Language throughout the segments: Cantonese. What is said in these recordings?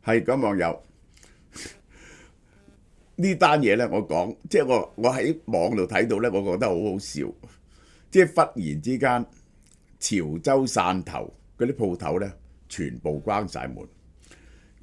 係咁網友呢單嘢咧，我講即係我喺網度睇到咧，我覺得好好笑。即係忽然之間，潮州汕頭嗰啲鋪頭咧，全部關晒門，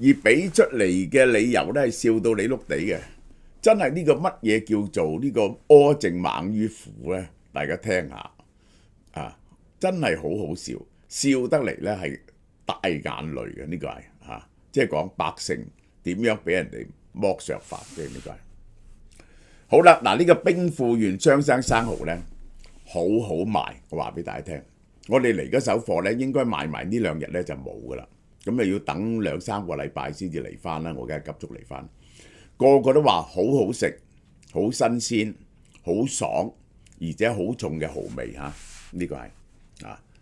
而俾出嚟嘅理由咧係笑到你碌地嘅。真係呢個乜嘢叫做呢個柯正猛於虎咧？大家聽下啊，真係好好笑，笑得嚟咧係大眼淚嘅。呢個係即係講百姓點樣俾人哋剝削法嘅呢個係。好啦，嗱呢個兵庫縣雙生生蠔咧，好好賣，我話俾大家聽。我哋嚟嗰手貨咧，應該賣埋呢2日咧就冇噶啦，咁啊要等2-3個禮拜先至嚟翻啦。我梗係急速嚟翻，個個都話好好食，好新鮮，好爽，而且好重嘅蠔味嚇。呢個係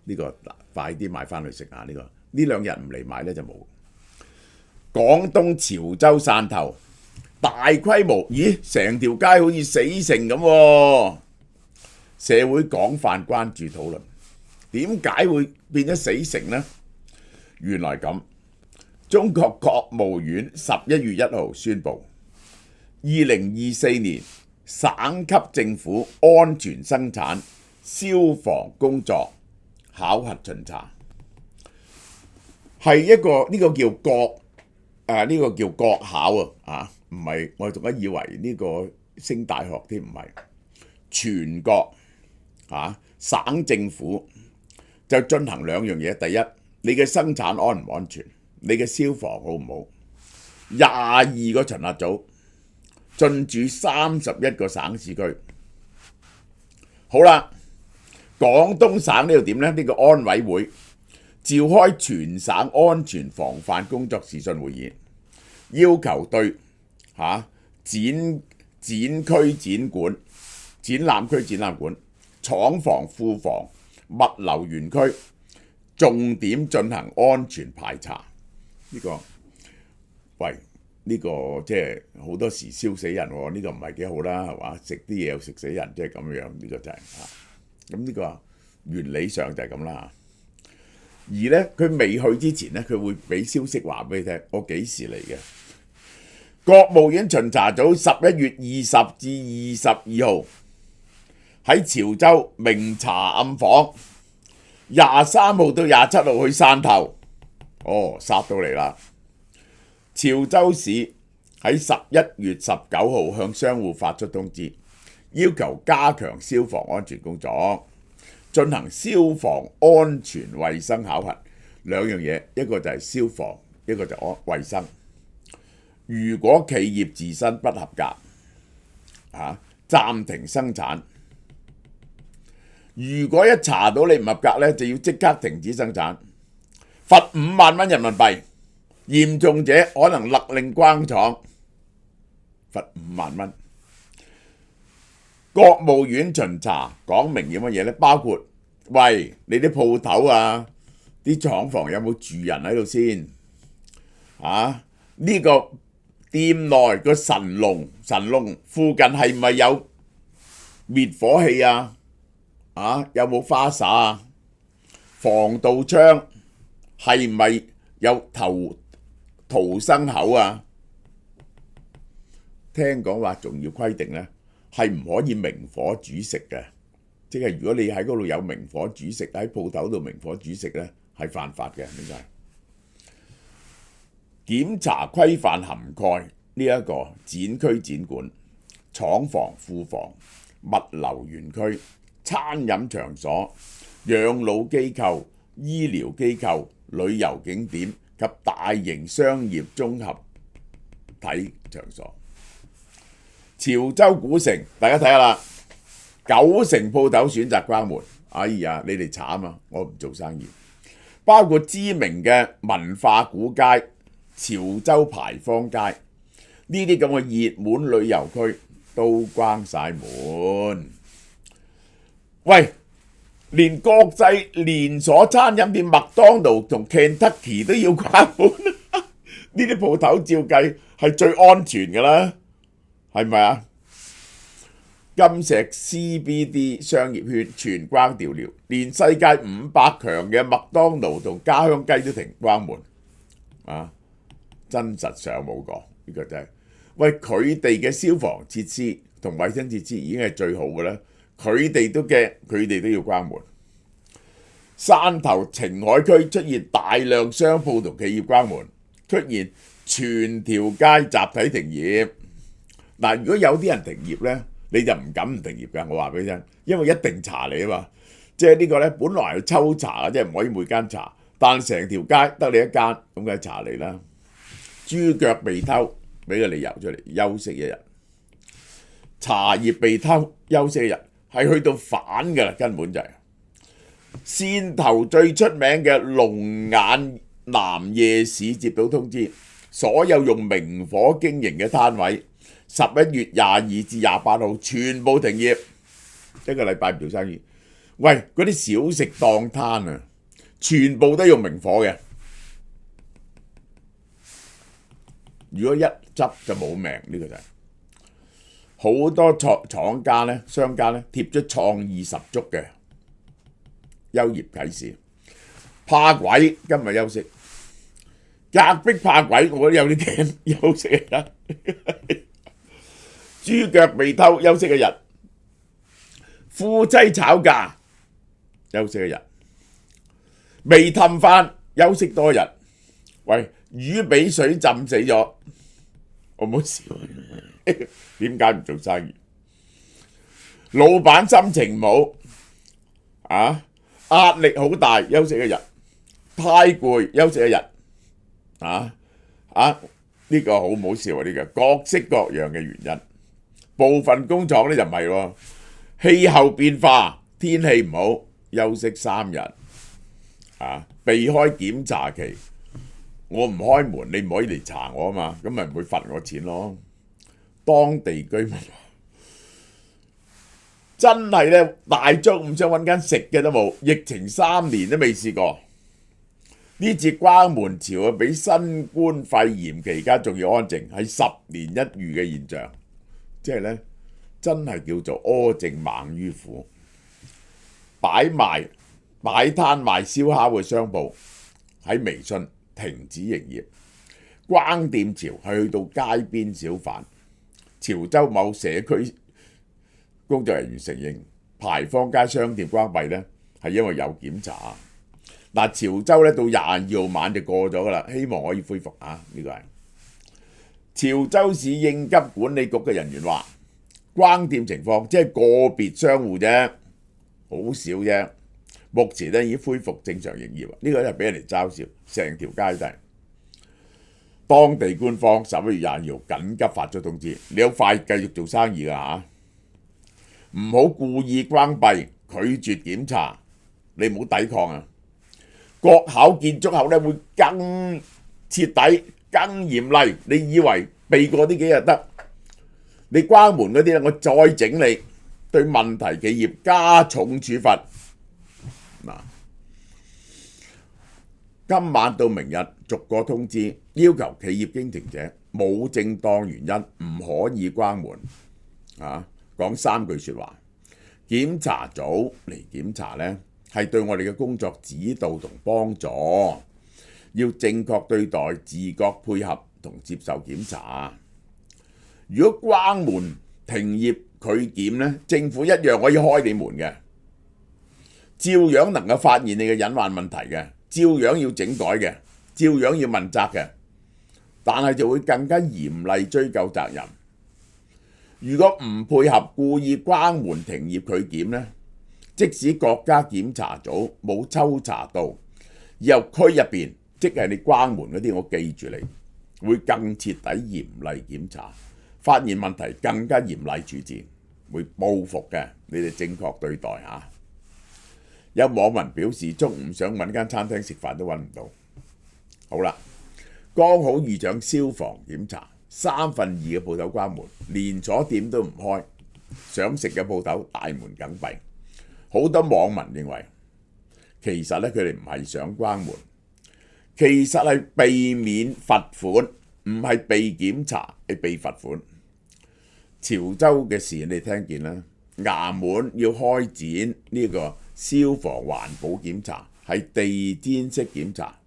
呢個快啲買翻去食下呢個。呢2日唔嚟買咧就冇。廣東潮州汕頭大規模，咦？成條街好似死城咁喎。社會廣泛關注討論，點解會變咗死城呢？原來咁，中國國務院11月1號宣布，2024年省級政府安全生產消防工作考核巡查，係一個呢個叫國呢個叫國考啊，唔係我仲以為呢個升大學添，唔係全國省政府就進行2樣嘢。第一，你嘅生產安唔安全，你嘅消防好唔好？22個巡核組進駐31個省市區。好啦，廣東省呢度點呢？呢個安委會召開全省安全防範工作視訊會議，要求對展區展館、展覽區展覽館、廠房庫房、物流園區重點進行安全排查。呢個喂，呢個即係好多時燒死人喎，呢個唔係幾好啦，係嘛？食啲嘢又食死人，即係咁樣，呢個就係咁。呢個原理上就係咁啦。而咧，佢未去之前咧，佢會俾消息話俾你聽，我幾時嚟嘅？國務院巡查組11月20至22號喺潮州明查暗訪，23號到27號去汕頭，殺到嚟啦！潮州市喺11月19號向商戶發出通知，要求加強消防安全工作，進行消防安全衛生考核。2樣嘢，一個就係消防，一個就係衛生。如果企業自身不合格，暫停生產。如果一查到你唔合格咧，就要即刻停止生產，罰5萬蚊人民幣，嚴重者可能勒令關廠，罰5萬蚊。國務院巡查講明要乜嘢咧？包括喂，你啲鋪頭啲廠房有冇住人喺度先？呢個店內個神龍附近係咪有滅火器有冇花灑防盜窗係咪有逃生口聽講話仲要規定咧，係唔可以明火煮食嘅，即係如果你喺嗰度有明火煮食，喺鋪頭度明火煮食咧，係犯法嘅。點解？檢查規範涵蓋呢一個展區展館、廠房庫房、物流園區、餐飲場所、養老機構、醫療機構、旅遊景點及大型商業綜合體場所。潮州古城，大家睇下啦，9成鋪頭選擇關門。哎呀，你哋慘啊！我唔做生意。包括知名嘅文化古街、潮州牌坊街呢啲咁嘅熱門旅遊區都關晒門。喂，連國際連鎖餐飲店麥當勞同 Kentucky 都要關門，呢啲鋪頭照計係最安全㗎啦，係咪啊？金石 CBD 商業圈全關掉了，連世界500強嘅麥當勞同家鄉雞都停關門。真實上冇過，呢個真係。喂，佢哋嘅消防設施同衞生設施已經係最好嘅啦，佢哋都驚，佢哋都要關門。汕頭澄海區出現大量商鋪同企業關門，出現全條街集體停業。嗱，如果有啲人停業呢，你就唔敢唔停業㗎。我話俾你聽，因為一定查你啊嘛。即係呢個呢，本來係抽查嘅，即係唔可以每間查，但成條街得你一間，咁梗係查你啦。豬腳被偷，俾個理由出嚟休息一日；茶葉被偷，休息一日，係去到反㗎啦，根本就係。汕頭最出名嘅龍眼南夜市接到通知，所有用明火經營嘅攤位11月22至28號全部停業，一個禮拜唔做生意。喂，嗰啲小食檔攤啊，全部都用明火嘅。如果一執就冇命，呢個就係好多廠家呢、商家呢貼咗創意十足嘅休業啟事。怕鬼今日休息，隔壁怕鬼，我覺得有啲驚，休息一日。豬腳被偷，休息一日；夫妻吵架，休息一日；未氹返，休息多日。喂，魚俾水浸死咗，我唔好笑，點解唔做生意？老闆心情唔好啊，壓力好大，休息一日；太攰，休息一日。呢個好唔好笑啊？呢個各式各樣嘅原因。部分工廠呢就唔係喎，氣候變化，天氣唔好，休息3日。避開檢查期，我唔開門，你唔可以嚟查我啊嘛，咁咪唔會罰我錢咯。當地居民真係呢，大足唔想揾間食嘅都冇，疫情3年都未試過。呢次關門潮啊，比新冠肺炎期間仲要安靜，係10年一遇嘅現象。即係呢，真係叫做苛政猛於虎。擺攤賣燒烤嘅商鋪喺微信停止營業，關店潮係去到街邊小販。潮州某社區工作人員承認，牌坊街商店關閉呢係因為有檢查。嗱，潮州呢到22號晚就過咗㗎啦，希望可以恢復啊！呢個係潮州市應急管理局嘅人員話，關店情況即係個別商戶啫，好少啫。目前呢已經恢復正常營業，呢個係俾人哋嘲笑，成條街都係。當地官方11月22號緊急發咗通知，你好快繼續做生意㗎嚇，唔好故意關閉，拒絕檢查，你唔好抵抗啊！國考建築後呢會更徹底、更嚴厲。你以為避過呢幾日得？你關門嗰啲呢，我再整你，對問題企業加重處罰。今晚到明日逐個通知，要求企業經營者冇正當原因唔可以關門。講3句説話。檢查組嚟檢查呢，係對我哋嘅工作指導同幫助，要正確對待、自覺配合同接受檢查。如果關門、停業、拒檢呢，政府一樣可以開你門嘅，照樣能夠發現你嘅隱患問題嘅，照樣要整改嘅，照樣要問責嘅，但係就會更加嚴厲追究責任。如果唔配合，故意關門、停業、拒檢呢，即使國家檢查組冇抽查到，以後區入邊即係你關門嗰啲，我記住你，會更徹底嚴厲檢查，發現問題更加嚴厲處置，會報復嘅。你哋正確對待嚇。有網民表示中午想揾間餐廳食飯都揾唔到。好啦，剛好遇上消防檢查，2/3嘅鋪頭關門，連鎖店都唔開，想食嘅鋪頭大門緊閉。好多網民認為，其實咧佢哋唔係想關門，其實係避免罰款，唔係被檢查，係被罰款。潮州嘅事你聽見啦，衙門要開展呢個消防環保檢查，係地氈式檢查，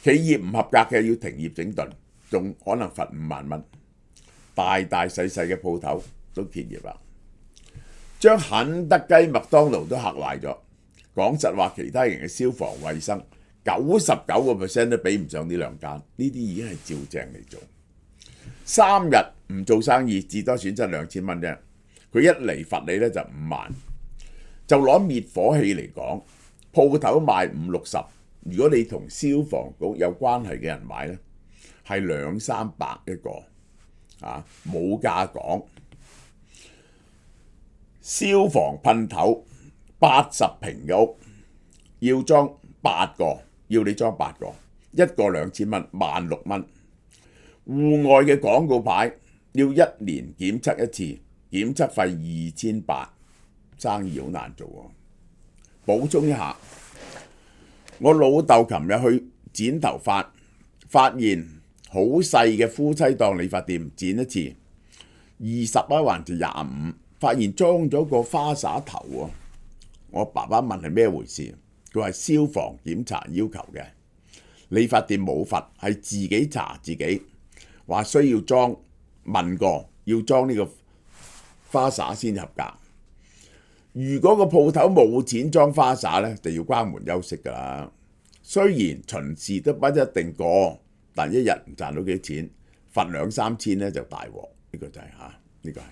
企業唔合格嘅要停業整頓，仲可能罰5萬蚊。大大細細嘅鋪頭都結業啦，將肯德基、麥當勞都嚇壞咗。講實話，其他人嘅消防衞生99%都比唔上呢兩間，呢啲已經係照正嚟做。3日唔做生意，至多損失2000蚊啫。佢一嚟罰你咧就5萬。就攞滅火器嚟講，鋪頭賣50-60，如果你同消防局有關係嘅人買咧，係200-300一個，冇價講。消防噴頭80平嘅屋，要裝8個，要你裝8個，一個2000蚊，16000蚊。戶外嘅廣告牌要1年檢測一次，檢測費2800，生意好難做喎。補充一下，我老豆琴日去剪頭髮，發現好細嘅夫妻檔理髮店剪一次20還是25，發現裝咗個花灑頭喎。我爸爸問係咩回事，佢話消防檢查要求嘅，理髮店冇罰，係自己查自己，話需要裝，問過要裝呢個花灑先合格。如果個鋪頭冇錢裝花灑呢，就要關門休息㗎啦。雖然巡視都不一定過，但一日唔賺到幾錢，罰2-3千呢就大鑊。呢個就係呢個係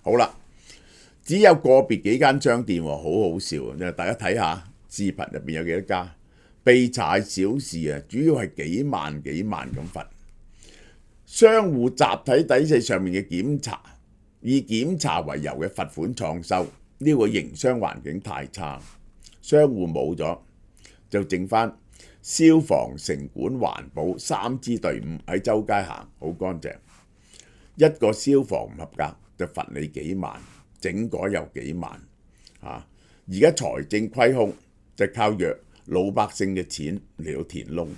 好啦。只有個別幾間商店喎，好好笑。大家睇下視頻入邊有幾多家被查係小事啊，主要係幾萬咁罰。商戶集體底線上面嘅檢查，以檢查為由嘅罰款創收，呢個營商環境太差，商戶冇咗，就剩翻消防、城管、環保3支隊伍喺周街行，好乾淨。一個消防唔合格就罰你幾萬，整改又幾萬。而家財政虧空，就靠弱老百姓嘅錢嚟到填窿。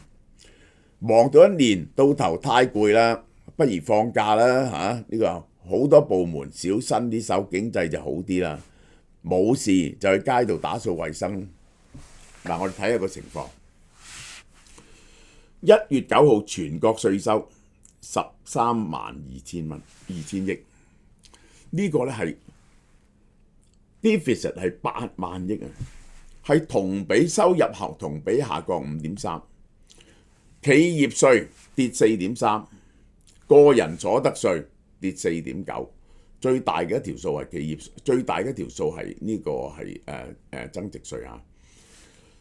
忙到一年，到頭太攰啦，不如放假啦。呢個好多部門小心啲手，經濟就好啲啦。冇事就去街度打掃衞生。嗱，我哋睇下個情況。1月9號全國稅收132000蚊，2000億。呢個咧係 deficit 係8萬億啊，係同比收入後同比下降5.3%。企業稅跌4.3%，個人所得稅跌4.9%。最大嘅一條數係企業稅，最大嘅一條數係呢個係增值稅啊。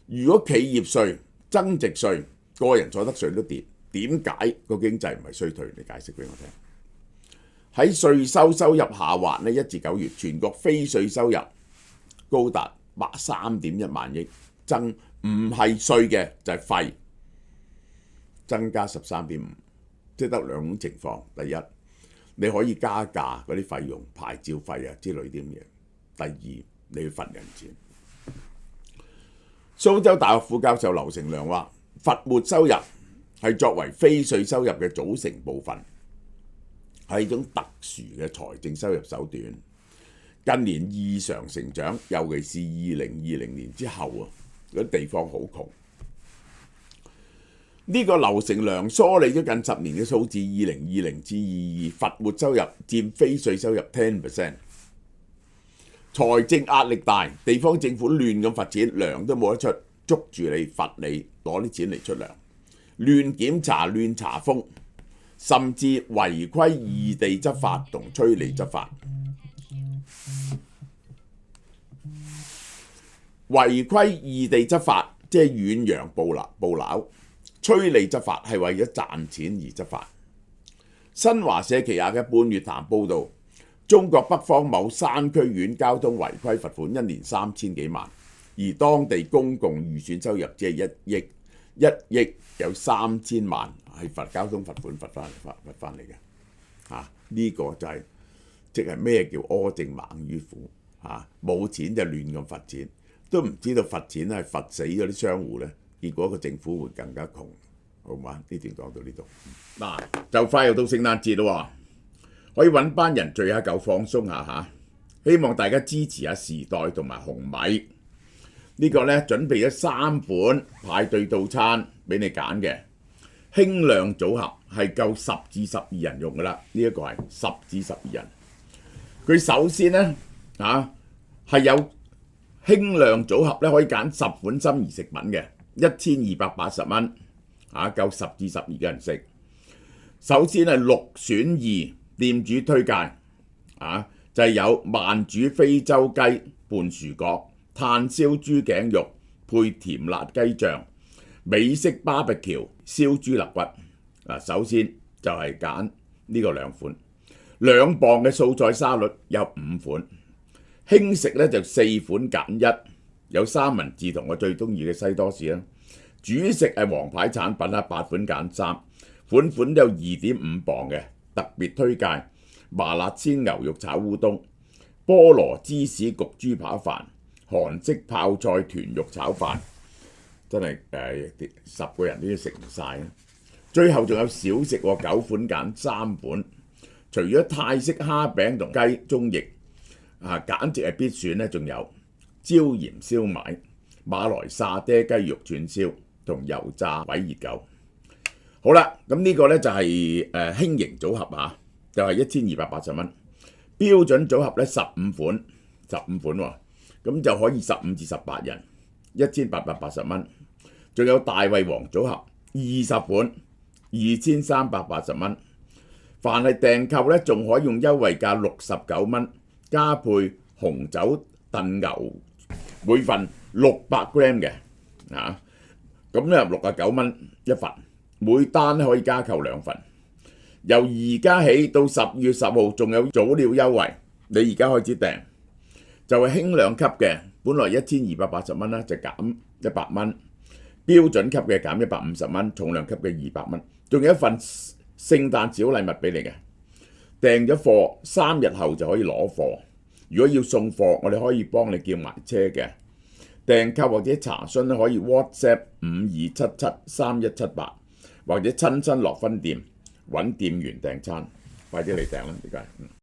如果企業稅、增值稅、個人所得稅都跌，點解個經濟唔係衰退？你解釋俾我聽。喺稅收入下滑呢，1至9月全國非稅收入高達3.1萬億，增唔係稅嘅就係費，增加13.5%，即係得2種情況。第一，你可以加價嗰啲費用、牌照費啊之類啲嘢。第二，你要罰人錢。蘇州大學副教授劉成良話：罰沒收入係作為非稅收入嘅組成部分，係一種特殊嘅財政收入手段。近年異常成長，尤其是2020年之後啊，嗰啲地方好窮。呢個劉成良梳理咗近10年嘅數字，2020至22罰沒收入佔非稅收入 10%。財政壓力大，地方政府亂咁罰錢，糧都冇得出，捉住你罰你，攞啲錢嚟出糧，亂檢查、亂查封，甚至違規異地執法同催利執法。違規異地執法即係遠洋捕撈，催利執法係為咗賺錢而執法。新華社旗下嘅半月談報導，中國北方某山區縣交通違規罰款1年3000幾萬，而當地公共預算收入只係1億有3000萬係罰交通罰款罰翻嚟嘅。呢個就係即係咩叫苛政猛於虎。冇錢就亂咁罰錢，都唔知道罰錢係罰死咗啲商戶呢，結果個政府會更加窮。好嘛？呢段講到呢度。就快又到聖誕節咯，可以揾班人聚下舊放鬆下嚇。希望大家支持下時代同埋紅米。呢個呢，準備咗3款派對套餐俾你揀嘅，輕量組合係夠10至12人用噶啦。呢一個係10至12人。佢首先咧係有輕量組合咧，可以揀10款心儀食品嘅，1280蚊夠10至12個人食。首先係6選2，店主推介就係有慢煮非洲雞半薯角、炭燒豬頸肉配甜辣雞醬、美式巴比喬燒豬肋骨。首先就係揀呢個2款，2磅嘅素菜沙律有5款，輕食咧就4款揀1，有三文治同我最中意嘅西多士啦。主食係王牌產品啦，8款揀3，款款都有2.5磅嘅。特別推介麻辣鮮牛肉炒烏冬、菠蘿芝士焗豬扒飯、韓式泡菜豚肉炒飯，真係10個人都要食唔晒。最後仲有小食喎，9款揀3款，除咗泰式蝦餅同雞中翼簡直係必選咧，仲有椒鹽燒賣、馬來沙爹雞肉串燒同油炸鬼熱狗。好啦，咁呢個咧就係輕型組合就係1280蚊。標準組合咧15款喎，咁就可以15至18人，1880蚊。仲有大胃王組合20款，2380蚊。凡係訂購咧，仲可以用優惠價69蚊，加配紅酒燉牛，每份600 gram 嘅咁咧69蚊一份，每單可以加購2份。由而家起到10月10號仲有早鳥優惠，你而家開始訂就係輕量級嘅，本來1280蚊啦，就減100蚊；標準級嘅減150蚊，重量級嘅200蚊，仲有一份聖誕小禮物俾你嘅。訂咗貨3日後就可以攞貨。如果要送貨，我哋可以幫你叫埋車嘅。訂購或者查詢可以 WhatsApp 52773178，或者親身落分店揾店員訂餐。快啲嚟訂啦，唔該。